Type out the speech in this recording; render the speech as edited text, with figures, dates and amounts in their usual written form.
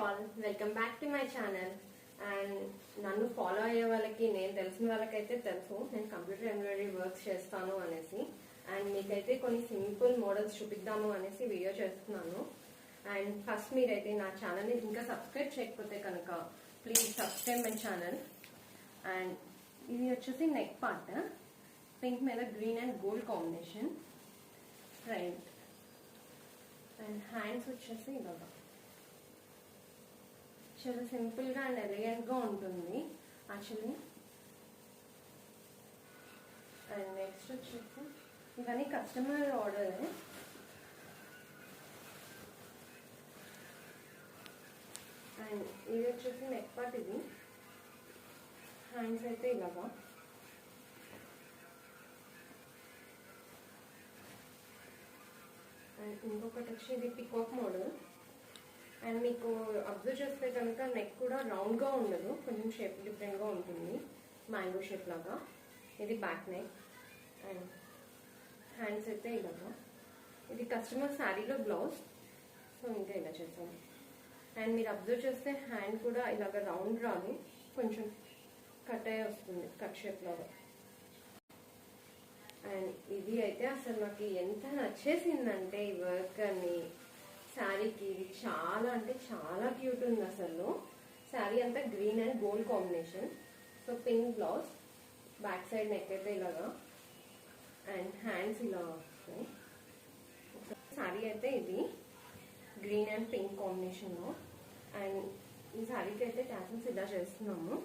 All welcome back to my channel. And నన్ను follow అయ్యే వాళ్ళకి, నేను తెలిసిన వాళ్ళకైతే తెలుసు నేను కంప్యూటర్ ఎంబ్రాయిడరీ వర్క్స్ చేస్తాను అనేసి. అండ్ మీకైతే కొన్ని సింపుల్ మోడల్స్ చూపిద్దాము అనేసి వీడియో చేస్తున్నాను. అండ్ ఫస్ట్ మీరైతే నా ఛానల్ని ఇంకా సబ్స్క్రైబ్ చేయకపోతే కనుక please subscribe my channel. And ఇది వచ్చేసి నెక్ పార్ట్, పింక్ మీద green and gold combination, front. And hands వచ్చేసి ఇలాగా చాలా సింపుల్ గా అండ్ ఎలిగెంట్ గా ఉంటుంది యాక్చువల్లీ. అండ్ నెక్స్ట్ వచ్చేసి ఇవన్నీ కస్టమర్ ఆర్డర్. అండ్ ఇది వచ్చేసి నెక్ పార్ట్, ఇది హ్యాండ్స్ అయితే ఇలాగా. అండ్ ఇంకొకటి వచ్చి ఇది పికాక్ మోడల్. అండ్ మీకు అబ్జర్వ్ చేస్తే కనుక నెక్ కూడా రౌండ్గా ఉండదు, కొంచెం షేప్ డిఫరెంట్గా ఉంటుంది, మ్యాంగో షేప్ లాగా. ఇది బ్యాక్ నెక్. అండ్ హ్యాండ్స్ అయితే ఇలాగా. ఇది కస్టమర్ శారీలో బ్లౌజ్, సో ఇంకా ఇలా చేసాము. అండ్ మీరు అబ్జర్వ్ చేస్తే హ్యాండ్ కూడా ఇలాగ రౌండ్ రాదు, కొంచెం కట్ అయ్యి వస్తుంది, కట్ షేప్ లాగా. అండ్ ఇది అయితే అసలు నాకు ఎంత నచ్చేసిందంటే ఈ వర్క్ అని శారీకి. ఇది చాలా అంటే చాలా క్యూట్ ఉంది అసలు. శారీ అంతా green and gold combination. So pink blouse, back side neck అయితే ఇలాగా, అండ్ హ్యాండ్స్ ఇలా వస్తాయి. శారీ అయితే ఇది గ్రీన్ అండ్ పింక్ కాంబినేషన్లో. అండ్ ఈ శారీకి అయితే ట్యాసల్స్ ఇలా చేస్తున్నాము.